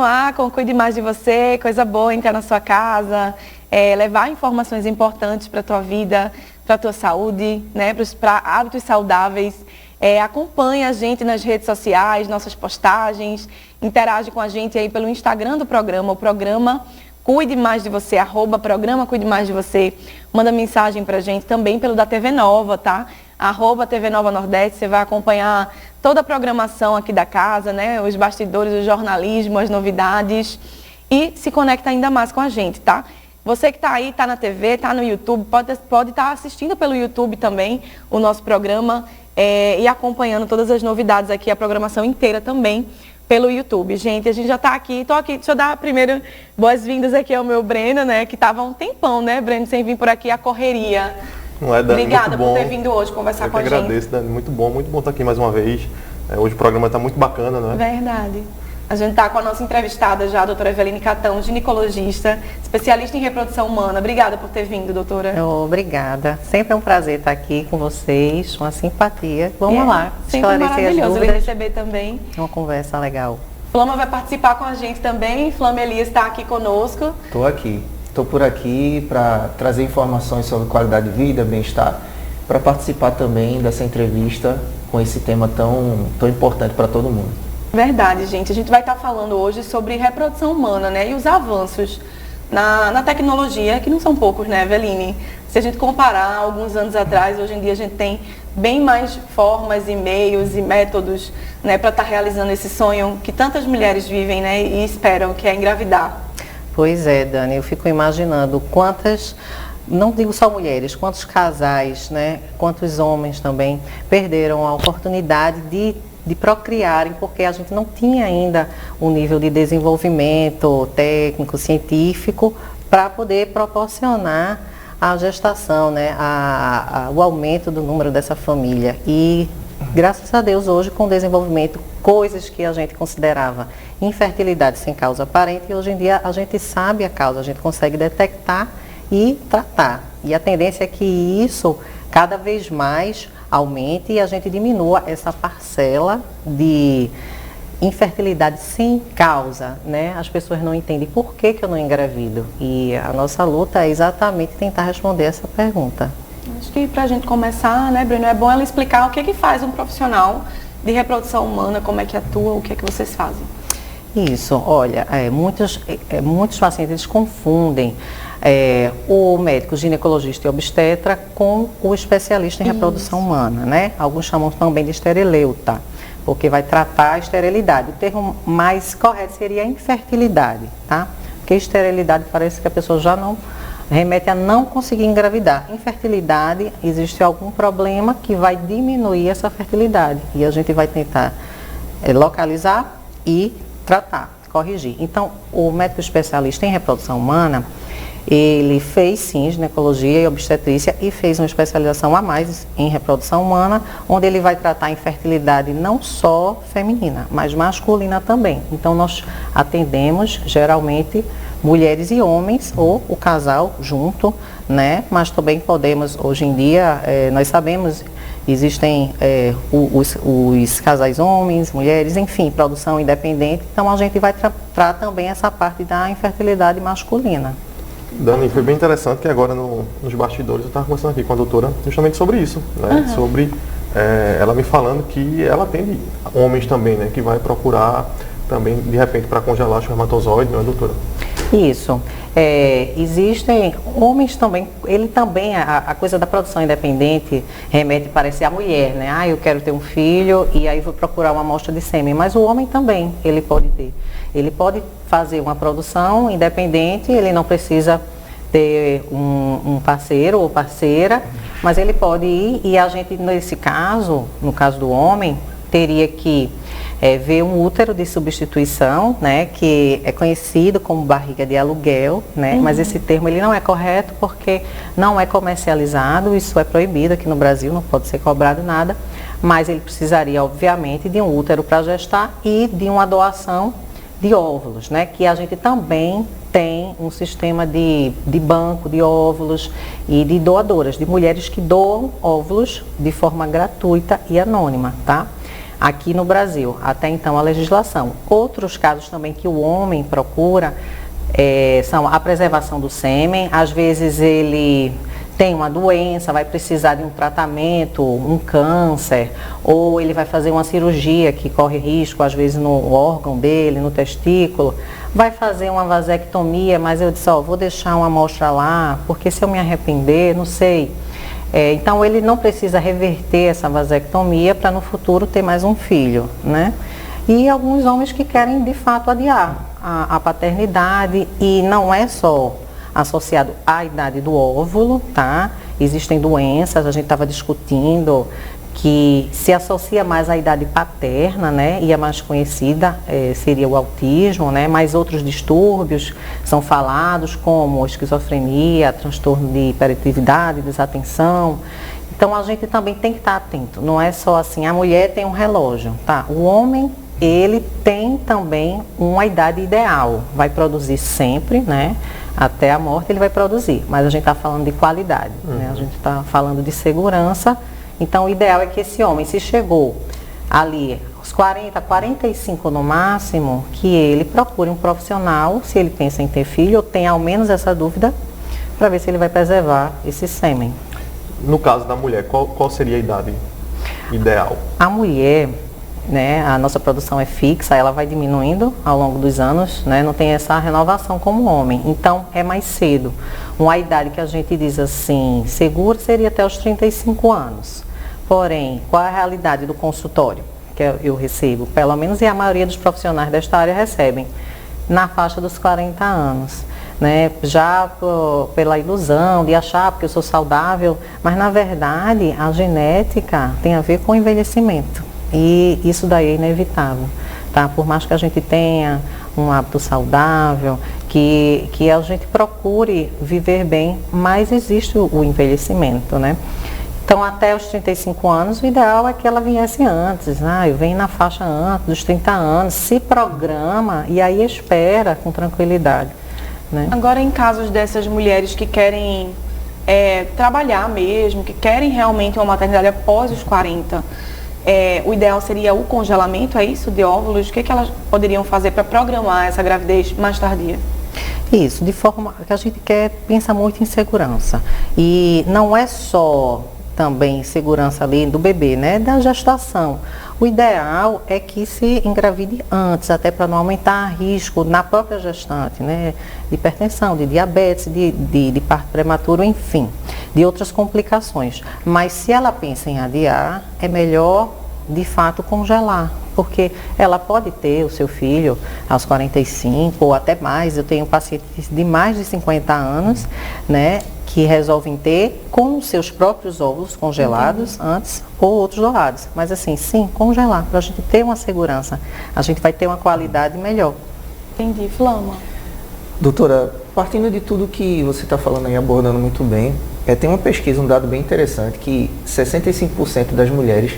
continuar com Cuide Mais de Você, coisa boa, entrar na sua casa, levar informações importantes para a tua vida, para a tua saúde, né, para hábitos saudáveis. Acompanhe a gente nas redes sociais, nossas postagens, interage com a gente aí pelo Instagram do programa, o programa Cuide Mais de Você, @programa Cuide Mais de Você. Manda mensagem pra gente também pelo da TV Nova, tá? @TV Nova Nordeste, você vai acompanhar toda a programação aqui da casa, né? Os bastidores, o jornalismo, as novidades e se conecta ainda mais com a gente, tá? Você que está aí, está na TV, está no YouTube, pode estar assistindo pelo YouTube também o nosso programa e acompanhando todas as novidades aqui, a programação inteira também pelo YouTube. Gente, a gente já está aqui, deixa eu dar primeiro boas-vindas aqui ao meu Breno, né, que estava há um tempão, né, Breno, sem vir por aqui, a correria. Não é, Dani? Obrigada por ter vindo hoje conversar com a gente. Eu que agradeço, Dani, muito bom estar aqui mais uma vez. Hoje o programa está muito bacana, né? Verdade. A gente está com a nossa entrevistada já, a doutora Eveline Catão, ginecologista, especialista em reprodução humana. Obrigada por ter vindo, doutora. Obrigada. Sempre é um prazer estar aqui com vocês, uma simpatia. Vamos lá, sempre maravilhoso lhe receber também. Uma conversa legal. Flama vai participar com a gente também. Flama Elias está aqui conosco. Estou por aqui para trazer informações sobre qualidade de vida, bem-estar, para participar também dessa entrevista com esse tema tão importante para todo mundo. Verdade, gente. A gente vai estar falando hoje sobre reprodução humana, né? E os avanços na tecnologia, que não são poucos, né, Eveline? Se a gente comparar alguns anos atrás, hoje em dia a gente tem bem mais formas e meios e métodos, né, para estar realizando esse sonho que tantas mulheres vivem, né, e esperam, que é engravidar. Pois é, Dani, eu fico imaginando quantas, não digo só mulheres, quantos casais, né, quantos homens também perderam a oportunidade de procriarem, porque a gente não tinha ainda um nível de desenvolvimento técnico, científico, para poder proporcionar a gestação, né, o aumento do número dessa família. E, graças a Deus, hoje, com o desenvolvimento, coisas que a gente considerava infertilidade sem causa aparente, e hoje em dia a gente sabe a causa, a gente consegue detectar e tratar. E a tendência é que isso, cada vez mais, aumente e a gente diminua essa parcela de infertilidade sem causa, né? As pessoas não entendem por que eu não engravido. E a nossa luta é exatamente tentar responder essa pergunta. Acho que para a gente começar, né, Breno, é bom ela explicar o que faz um profissional de reprodução humana, como é que atua, o que é que vocês fazem. Isso, olha, muitos pacientes eles confundem o médico ginecologista e obstetra com o especialista em reprodução humana, né? Alguns chamam também de esterileuta, porque vai tratar a esterilidade. O termo mais correto seria infertilidade, tá? Porque esterilidade parece que a pessoa já não remete a não conseguir engravidar. Infertilidade, existe algum problema que vai diminuir essa fertilidade e a gente vai tentar localizar e tratar, corrigir. Então, o médico especialista em reprodução humana, ele fez sim ginecologia e obstetrícia e fez uma especialização a mais em reprodução humana, onde ele vai tratar a infertilidade não só feminina, mas masculina também. Então nós atendemos geralmente mulheres e homens ou o casal junto, né? Mas também podemos, hoje em dia, nós sabemos, existem os casais homens, mulheres, enfim, produção independente. Então a gente vai tratar também essa parte da infertilidade masculina. Dani, foi bem interessante que agora nos bastidores eu estava conversando aqui com a doutora justamente sobre isso, né? Uhum. Sobre ela me falando que ela atende homens também, né? Que vai procurar também, de repente, para congelar o espermatozoide, não é, doutora? Isso. Existem homens também, ele também, a coisa da produção independente remete, parece, à mulher, né? Ah, eu quero ter um filho e aí vou procurar uma amostra de sêmen, mas o homem também, ele pode ter. Ele pode fazer uma produção independente, ele não precisa ter um parceiro ou parceira, mas ele pode ir e a gente, nesse caso, no caso do homem, teria que ver um útero de substituição, né, que é conhecido como barriga de aluguel, né, mas esse termo ele não é correto porque não é comercializado, isso é proibido aqui no Brasil, não pode ser cobrado nada, mas ele precisaria, obviamente, de um útero para gestar e de uma doação de óvulos, né, que a gente também tem um sistema de banco de óvulos e de doadoras, de mulheres que doam óvulos de forma gratuita e anônima, tá? aqui no Brasil, até então a legislação. Outros casos também que o homem procura são a preservação do sêmen. Às vezes ele tem uma doença, vai precisar de um tratamento, um câncer, ou ele vai fazer uma cirurgia que corre risco, às vezes no órgão dele, no testículo, vai fazer uma vasectomia, mas eu disse, vou deixar uma amostra lá, porque se eu me arrepender, não sei. Então ele não precisa reverter essa vasectomia para no futuro ter mais um filho, né? E alguns homens que querem de fato adiar a paternidade, e não é só associado à idade do óvulo, tá? Existem doenças, a gente estava discutindo, que se associa mais à idade paterna, né? E a mais conhecida seria o autismo, né? Mas outros distúrbios são falados, como esquizofrenia, transtorno de hiperatividade, desatenção. Então a gente também tem que estar atento, não é só assim, a mulher tem um relógio, tá? O homem, ele tem também uma idade ideal, vai produzir sempre, né? Até a morte ele vai produzir, mas a gente está falando de qualidade, né? A gente está falando de segurança. Então o ideal é que esse homem, se chegou ali aos 40, 45 no máximo, que ele procure um profissional, se ele pensa em ter filho, ou tem ao menos essa dúvida, para ver se ele vai preservar esse sêmen. No caso da mulher, qual seria a idade ideal? A mulher, né, a nossa produção é fixa, ela vai diminuindo ao longo dos anos, né, não tem essa renovação como o homem, então é mais cedo. Uma idade que a gente diz assim, segura seria até os 35 anos. Porém, qual é a realidade do consultório que eu recebo? Pelo menos e a maioria dos profissionais desta área recebem na faixa dos 40 anos. Né, já pela ilusão de achar porque eu sou saudável, mas na verdade a genética tem a ver com o envelhecimento. E isso daí é inevitável, tá? Por mais que a gente tenha um hábito saudável, que a gente procure viver bem, mas existe o envelhecimento, né? Então, até os 35 anos, o ideal é que ela viesse antes, eu venho na faixa antes dos 30 anos, se programa e aí espera com tranquilidade, né? Agora, em casos dessas mulheres que querem trabalhar mesmo, que querem realmente uma maternidade após os 40, o ideal seria o congelamento, é isso, de óvulos? O que elas poderiam fazer para programar essa gravidez mais tardia? Isso, de forma que a gente pensa muito em segurança. E não é só também segurança ali do bebê, né? Da gestação. O ideal é que se engravide antes, até para não aumentar risco na própria gestante, né? De hipertensão, de diabetes, de parto prematuro, enfim, de outras complicações. Mas se ela pensa em adiar, é melhor de fato congelar, porque ela pode ter o seu filho aos 45 ou até mais. Eu tenho pacientes de mais de 50 anos, né, que resolvem ter com os seus próprios óvulos congelados antes ou outros doados. Mas assim, sim, congelar, para a gente ter uma segurança, a gente vai ter uma qualidade melhor. Entendi. Flama. Doutora, partindo de tudo que você está falando aí, abordando muito bem, tem uma pesquisa, um dado bem interessante, que 65% das mulheres,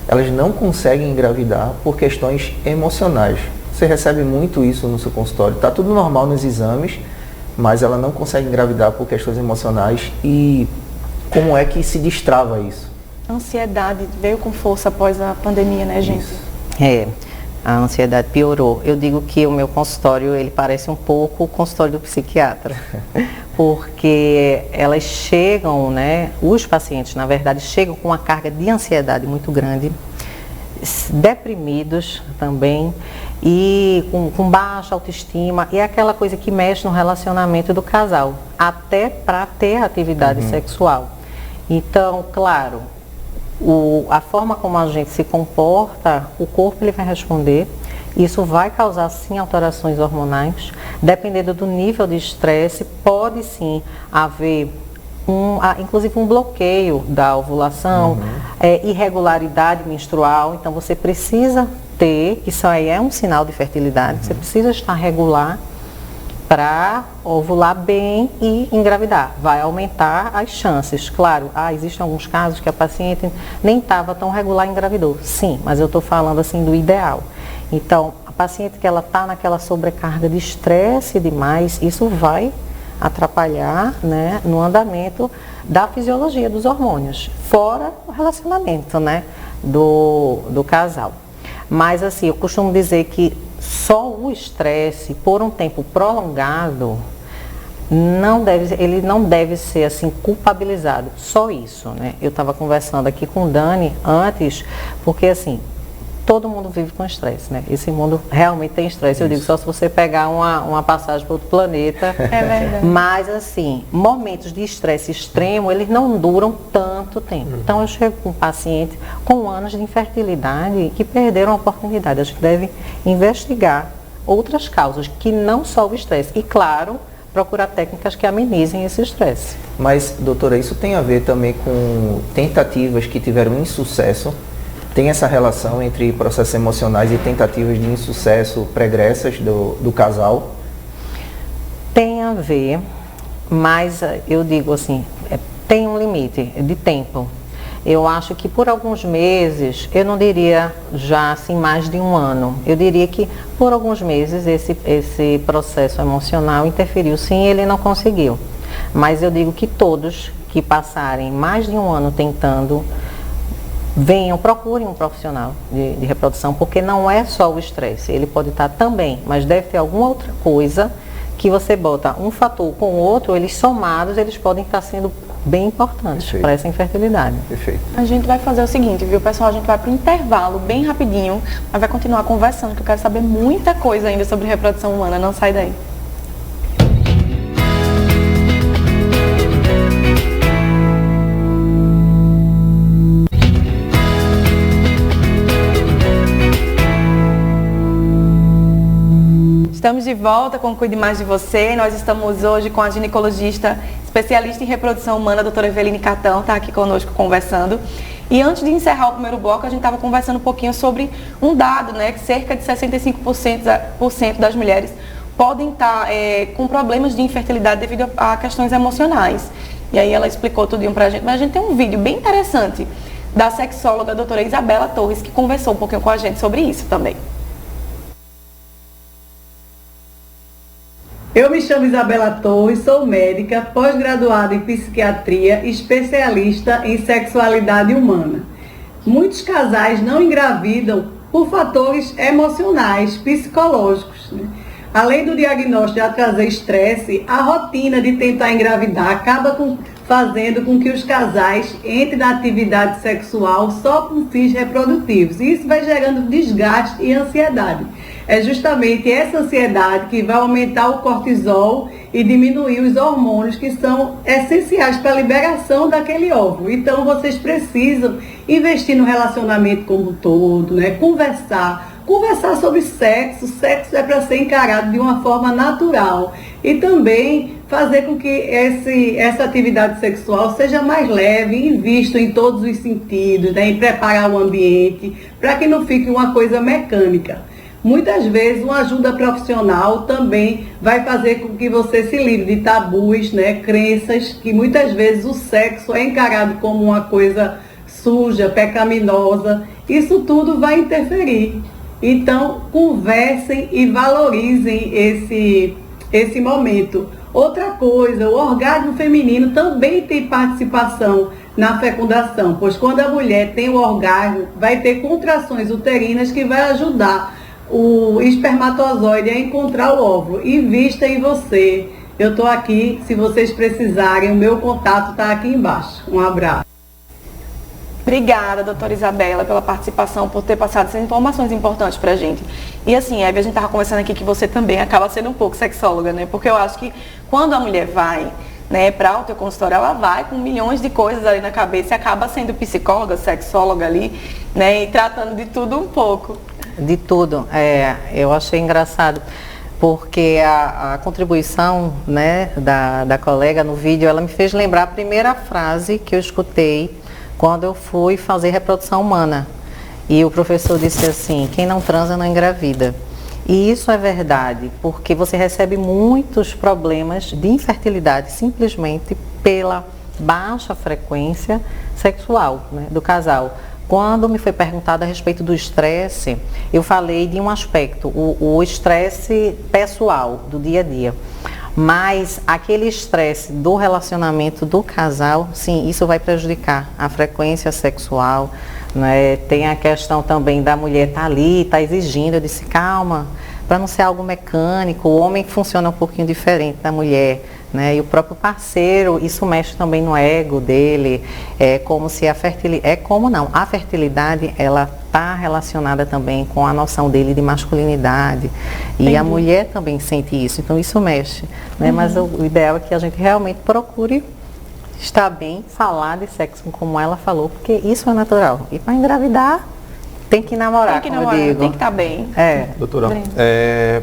elas não conseguem engravidar por questões emocionais. Você recebe muito isso no seu consultório. Está tudo normal nos exames, mas ela não consegue engravidar por questões emocionais. E como é que se destrava isso? A ansiedade veio com força após a pandemia, né, gente? Isso. A ansiedade piorou. Eu digo que o meu consultório, ele parece um pouco o consultório do psiquiatra, porque elas chegam, né, os pacientes, na verdade, chegam com uma carga de ansiedade muito grande, deprimidos também, e com baixa autoestima, e é aquela coisa que mexe no relacionamento do casal, até para ter atividade sexual. Então, claro, a forma como a gente se comporta, o corpo ele vai responder. Isso vai causar sim alterações hormonais. Dependendo do nível de estresse, pode sim haver inclusive um bloqueio da ovulação, irregularidade menstrual. Então você precisa ter, isso aí é um sinal de fertilidade, você precisa estar regular para ovular bem e engravidar. Vai aumentar as chances. Claro, existem alguns casos que a paciente nem estava tão regular e engravidou. Sim, mas eu estou falando assim do ideal. Então, a paciente que ela está naquela sobrecarga de estresse demais, isso vai atrapalhar, né, no andamento da fisiologia dos hormônios. Fora o relacionamento, né? do casal. Mas assim, eu costumo dizer que só o estresse, por um tempo prolongado, ele não deve ser assim culpabilizado, só isso, né? Eu estava conversando aqui com o Dani antes, porque assim, todo mundo vive com estresse, né? Esse mundo realmente tem estresse. Eu digo, só se você pegar uma passagem para outro planeta. É verdade. Mas assim, momentos de estresse extremo, eles não duram tanto tempo. Então eu chego com um paciente com anos de infertilidade que perderam a oportunidade. A gente deve investigar outras causas, que não só o estresse. E claro, procurar técnicas que amenizem esse estresse. Mas, doutora, isso tem a ver também com tentativas que tiveram insucesso? Tem essa relação entre processos emocionais e tentativas de insucesso pregressas do casal? Tem a ver, mas eu digo assim, tem um limite de tempo. Eu acho que por alguns meses, eu não diria já assim mais de um ano, eu diria que por alguns meses esse processo emocional interferiu, sim, ele não conseguiu. Mas eu digo que todos que passarem mais de um ano tentando, procurem um profissional de reprodução, porque não é só o estresse, ele pode estar também, mas deve ter alguma outra coisa que você bota um fator com o outro, eles somados, eles podem estar sendo bem importantes para essa infertilidade. Perfeito. A gente vai fazer o seguinte, viu, pessoal? A gente vai para o intervalo bem rapidinho, mas vai continuar conversando, que eu quero saber muita coisa ainda sobre reprodução humana. Não sai daí. Estamos de volta com o Cuide Mais de Você. Nós estamos hoje com a ginecologista especialista em reprodução humana, a doutora Eveline Catão, está aqui conosco conversando. E antes de encerrar o primeiro bloco, a gente estava conversando um pouquinho sobre um dado, né, que cerca de 65% das mulheres podem estar com problemas de infertilidade devido a questões emocionais. E aí ela explicou tudinho pra gente, mas a gente tem um vídeo bem interessante da sexóloga a doutora Isabela Torres, que conversou um pouquinho com a gente sobre isso também. Eu me chamo Isabela Torres, sou médica, pós-graduada em psiquiatria, especialista em sexualidade humana. Muitos casais não engravidam por fatores emocionais, psicológicos, né? Além do diagnóstico já trazer estresse, a rotina de tentar engravidar acaba fazendo com que os casais entrem na atividade sexual só com fins reprodutivos. E isso vai gerando desgaste e ansiedade. É justamente essa ansiedade que vai aumentar o cortisol e diminuir os hormônios que são essenciais para a liberação daquele óvulo. Então vocês precisam investir no relacionamento como um todo, né? Conversar sobre sexo. Sexo é para ser encarado de uma forma natural. E também fazer com que essa atividade sexual seja mais leve, invista em todos os sentidos, né? Em preparar o ambiente, para que não fique uma coisa mecânica. Muitas vezes uma ajuda profissional também vai fazer com que você se livre de tabus, né? Crenças que muitas vezes o sexo é encarado como uma coisa suja, pecaminosa. Isso tudo vai interferir. Então, conversem e valorizem esse momento. Outra coisa, o orgasmo feminino também tem participação na fecundação, pois quando a mulher tem o orgasmo, vai ter contrações uterinas que vai ajudar o espermatozoide a encontrar o óvulo. Invista em você. Eu estou aqui, se vocês precisarem, o meu contato está aqui embaixo. Um abraço. Obrigada, doutora Isabela, pela participação, por ter passado essas informações importantes pra gente. E assim, Eve, a gente estava conversando aqui que você também acaba sendo um pouco sexóloga, né? Porque eu acho que quando a mulher vai, né, para o teu consultório, ela vai com milhões de coisas ali na cabeça e acaba sendo psicóloga, sexóloga ali, né? E tratando de tudo um pouco. De tudo. Eu achei engraçado, porque a contribuição, né, da colega no vídeo, ela me fez lembrar a primeira frase que eu escutei quando eu fui fazer reprodução humana. E o professor disse assim: quem não transa não engravida. E isso é verdade, porque você recebe muitos problemas de infertilidade simplesmente pela baixa frequência sexual, né, do casal. Quando me foi perguntado a respeito do estresse, eu falei de um aspecto, o estresse pessoal do dia a dia. Mas aquele estresse do relacionamento do casal, sim, isso vai prejudicar a frequência sexual, né? Tem a questão também da mulher estar ali, estar exigindo, eu disse, calma, para não ser algo mecânico, o homem funciona um pouquinho diferente da mulher, né? E o próprio parceiro, isso mexe também no ego dele, é como se a fertilidade, ela está relacionada também com a noção dele de masculinidade, e a mulher também sente isso, então isso mexe, né? Mas o ideal é que a gente realmente procure estar bem, falar de sexo como ela falou, porque isso é natural, e para engravidar tem que namorar, tem que como namorar, eu digo. tem que estar bem. Doutora,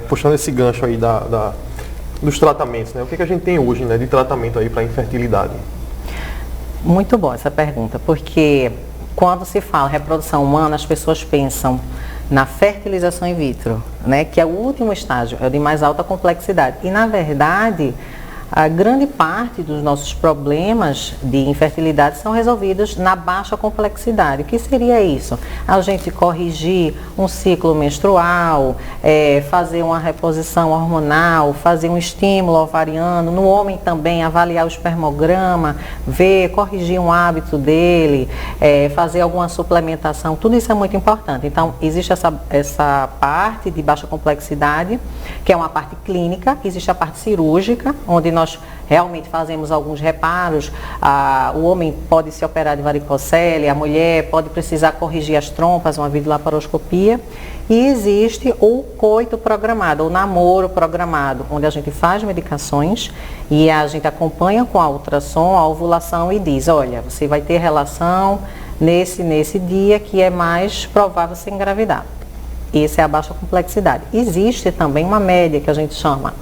puxando esse gancho aí dos tratamentos, né? O que a gente tem hoje, né, de tratamento aí para infertilidade? Muito boa essa pergunta, porque quando se fala reprodução humana, as pessoas pensam na fertilização in vitro, né, que é o último estágio, é o de mais alta complexidade. E, na verdade, a grande parte dos nossos problemas de infertilidade são resolvidos na baixa complexidade. O que seria isso? A gente corrigir um ciclo menstrual, fazer uma reposição hormonal, fazer um estímulo ovariano, no homem também avaliar o espermograma, corrigir um hábito dele, fazer alguma suplementação, tudo isso é muito importante. Então, existe essa parte de baixa complexidade, que é uma parte clínica, existe a parte cirúrgica, onde nós realmente fazemos alguns reparos. O homem pode se operar de varicocele, a mulher pode precisar corrigir as trompas, uma videolaparoscopia. E existe o coito programado, o namoro programado, onde a gente faz medicações e a gente acompanha com a ultrassom, a ovulação e diz, olha, você vai ter relação nesse dia que é mais provável você engravidar. Essa é a baixa complexidade. Existe também uma média que a gente chama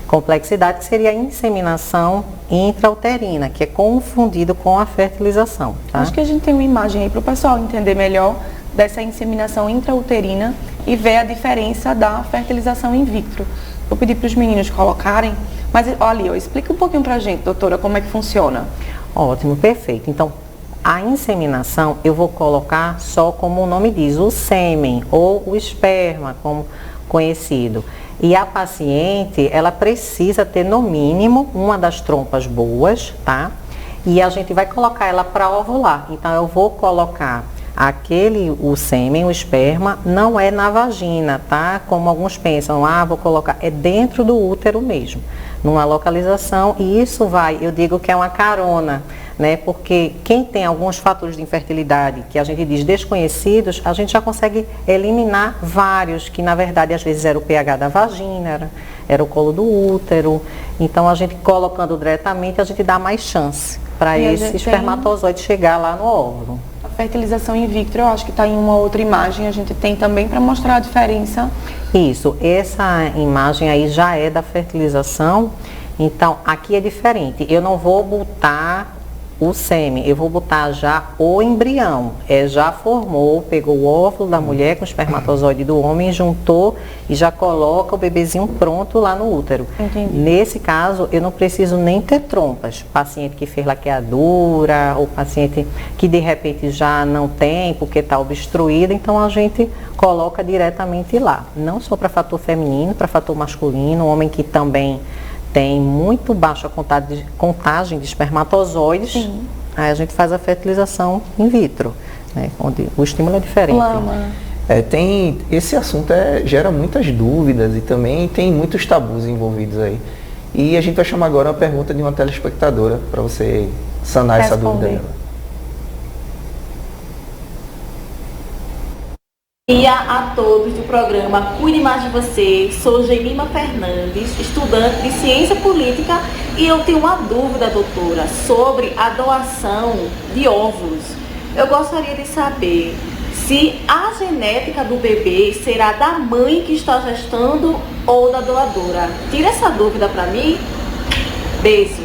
complexidade, que seria a inseminação intrauterina, que é confundido com a fertilização. Tá? Acho que a gente tem uma imagem aí para o pessoal entender melhor dessa inseminação intrauterina e ver a diferença da fertilização in vitro. Vou pedir para os meninos colocarem, mas olha, explica um pouquinho para a gente, doutora, como é que funciona. Ótimo, perfeito. Então, a inseminação eu vou colocar só como o nome diz, o sêmen ou o esperma, como conhecido. E a paciente, ela precisa ter no mínimo uma das trompas boas, tá? E a gente vai colocar ela para ovular. Então eu vou colocar o sêmen, o esperma, não é na vagina, tá? Como alguns pensam, vou colocar, é dentro do útero mesmo, numa localização, e isso eu digo que é uma carona, né? Porque quem tem alguns fatores de infertilidade, que a gente diz desconhecidos, a gente já consegue eliminar vários, que na verdade às vezes era o pH da vagina, era o colo do útero. Então a gente colocando diretamente, a gente dá mais chance para esse espermatozoide chegar lá no óvulo. A fertilização in vitro, eu acho que está em uma outra imagem, a gente tem também para mostrar a diferença. Isso, essa imagem aí já é da fertilização, então aqui é diferente, eu não vou botar o sêmen, eu vou botar já o embrião, já formou, pegou o óvulo da mulher com o espermatozoide do homem, juntou e já coloca o bebezinho pronto lá no útero. Entendi. Nesse caso, eu não preciso nem ter trompas. Paciente que fez laqueadura, ou paciente que de repente já não tem porque está obstruída, então a gente coloca diretamente lá. Não só para fator feminino, para fator masculino, homem que também tem muito baixa contagem de espermatozoides, aí a gente faz a fertilização in vitro, né, onde o estímulo é diferente. Esse assunto gera muitas dúvidas e também tem muitos tabus envolvidos aí. E a gente vai chamar agora uma pergunta de uma telespectadora para você sanar essa dúvida dela. Bom dia a todos do programa Cuide Mais de Você. Sou Gemima Fernandes, estudante de Ciência Política, e eu tenho uma dúvida, doutora, sobre a doação de óvulos. Eu gostaria de saber se a genética do bebê será da mãe que está gestando ou da doadora. Tira essa dúvida para mim. Beijo.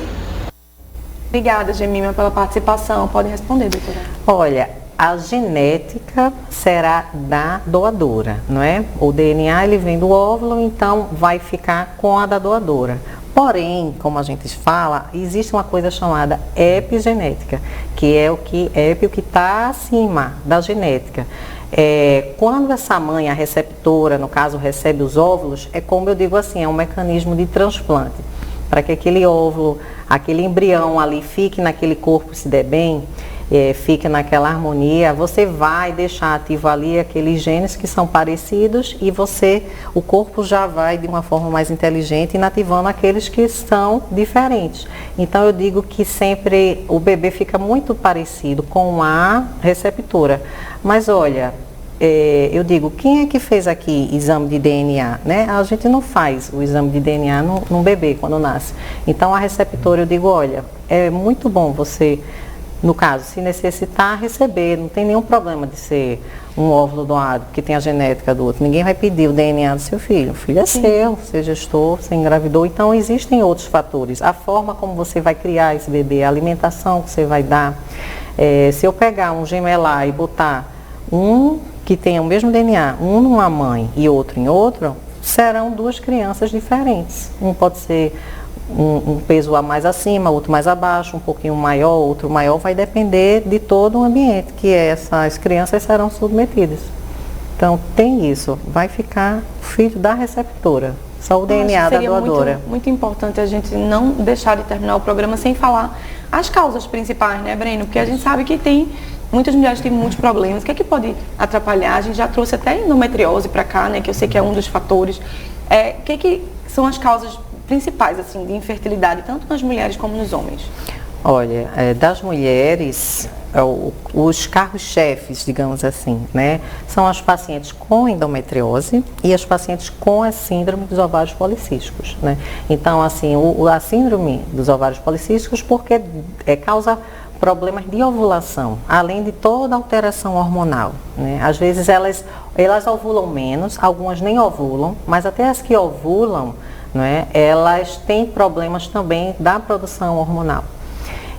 Obrigada, Gemima, pela participação. Pode responder, doutora. Olha, a genética será da doadora, não é? O DNA ele vem do óvulo, então vai ficar com a da doadora. Porém, como a gente fala, existe uma coisa chamada epigenética, que é o que está acima da genética. Quando essa mãe, a receptora, no caso, recebe os óvulos, é como eu digo assim, é um mecanismo de transplante. para que aquele óvulo, aquele embrião ali fique naquele corpo, se der bem, fique naquela harmonia, você vai deixar ativo ali aqueles genes que são parecidos e o corpo já vai de uma forma mais inteligente inativando aqueles que são diferentes. Então eu digo que sempre o bebê fica muito parecido com a receptora. Mas olha, eu digo, quem é que fez aqui exame de DNA, né? A gente não faz o exame de DNA num bebê quando nasce. Então a receptora, eu digo, olha, é muito bom você, no caso, se necessitar, receber, não tem nenhum problema de ser um óvulo doado, porque tem a genética do outro. Ninguém vai pedir o DNA do seu filho. O filho é seu, você gestou, você engravidou. Então, existem outros fatores. A forma como você vai criar esse bebê, a alimentação que você vai dar. Se eu pegar um gemelar e botar um que tenha o mesmo DNA, um numa mãe e outro em outro, serão duas crianças diferentes. Um pode ser um peso mais acima, outro mais abaixo, um pouquinho maior, outro maior, vai depender de todo o ambiente que essas crianças serão submetidas. Então, tem isso, vai ficar filho da receptora, só o DNA da doadora. Muito importante a gente não deixar de terminar o programa sem falar as causas principais, né, Breno? Porque a gente sabe que tem muitas mulheres que têm muitos problemas. O que é que pode atrapalhar? A gente já trouxe até endometriose para cá, né, que eu sei que é um dos fatores. O que são as causas principais, assim, de infertilidade, tanto nas mulheres como nos homens? Olha, das mulheres, os carros-chefes, digamos assim, né, são as pacientes com endometriose e as pacientes com a síndrome dos ovários policísticos, né? Então, assim, a síndrome dos ovários policísticos porque causa problemas de ovulação, além de toda alteração hormonal, né? Às vezes elas ovulam menos, algumas nem ovulam, mas até as que ovulam, né, elas têm problemas também da produção hormonal.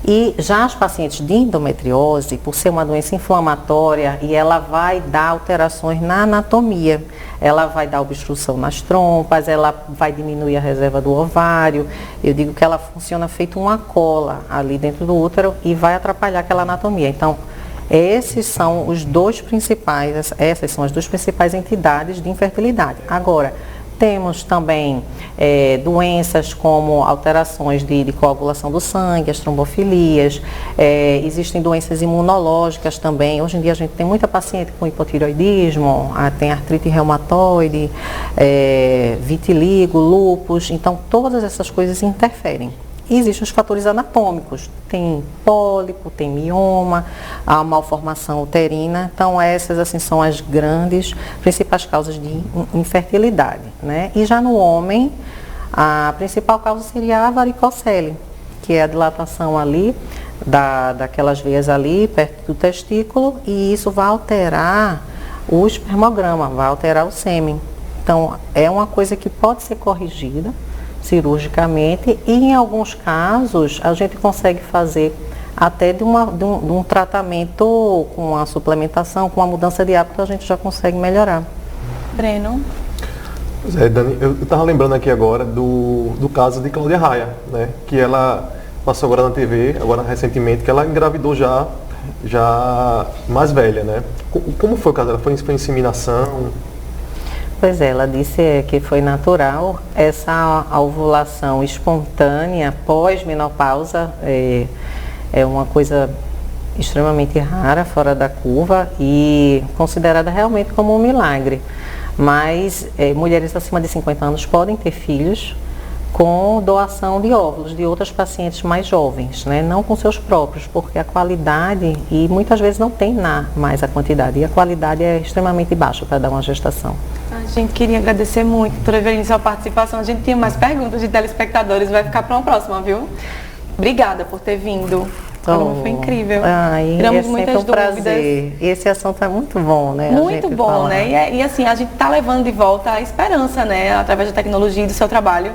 E já as pacientes de endometriose, por ser uma doença inflamatória, e ela vai dar alterações na anatomia, ela vai dar obstrução nas trompas, ela vai diminuir a reserva do ovário. Eu digo que ela funciona feito uma cola ali dentro do útero e vai atrapalhar aquela anatomia. Então, esses são os dois principais, essas são as duas principais entidades de infertilidade. Agora, temos também doenças como alterações de coagulação do sangue, as trombofilias, existem doenças imunológicas também. Hoje em dia a gente tem muita paciente com hipotireoidismo, tem artrite reumatoide, vitiligo, lúpus, então todas essas coisas interferem. E existem os fatores anatômicos, tem pólipo, tem mioma, a malformação uterina, então essas assim são as principais causas de infertilidade, né? E já no homem, a principal causa seria a varicocele, que é a dilatação ali, daquelas veias ali, perto do testículo, e isso vai alterar o espermograma, vai alterar o sêmen. Então, é uma coisa que pode ser corrigida cirurgicamente e em alguns casos a gente consegue fazer até de um tratamento com a suplementação, com a mudança de hábito, a gente já consegue melhorar. Breno? Pois é, Dani, eu estava lembrando aqui agora do caso de Cláudia Raia, né? Que ela passou agora na TV, agora recentemente, que ela engravidou já mais velha, né? Como foi o caso? Ela foi inseminação? Pois é, ela disse que foi natural. Essa ovulação espontânea pós-menopausa é uma coisa extremamente rara, fora da curva e considerada realmente como um milagre. Mas mulheres acima de 50 anos podem ter filhos com doação de óvulos de outras pacientes mais jovens, né? Não com seus próprios, porque a qualidade, e muitas vezes não tem mais a quantidade, e a qualidade é extremamente baixa para dar uma gestação. A gente queria agradecer muito, doutora Eveline, sua participação. A gente tinha mais perguntas de telespectadores, vai ficar para uma próxima, viu? Obrigada por ter vindo. Foi incrível. Tiramos muitas dúvidas. Prazer. Esse assunto é muito bom, né? Muito bom, falar, né? E assim, a gente está levando de volta a esperança, né? Através da tecnologia e do seu trabalho,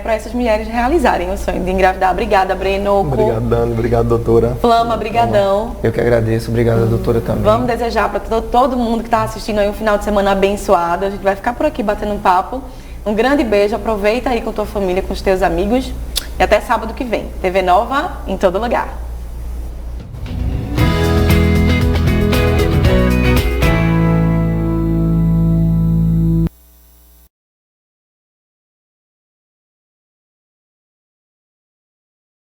para essas mulheres realizarem o sonho de engravidar. Obrigada, Breno. Obrigado, Dani. Obrigado, doutora. Flama, brigadão. Eu que agradeço. Obrigada, doutora, também. Vamos desejar para todo mundo que está assistindo aí um final de semana abençoado. A gente vai ficar por aqui batendo um papo. Um grande beijo. Aproveita aí com tua família, com os teus amigos. E até sábado que vem. TV Nova em todo lugar.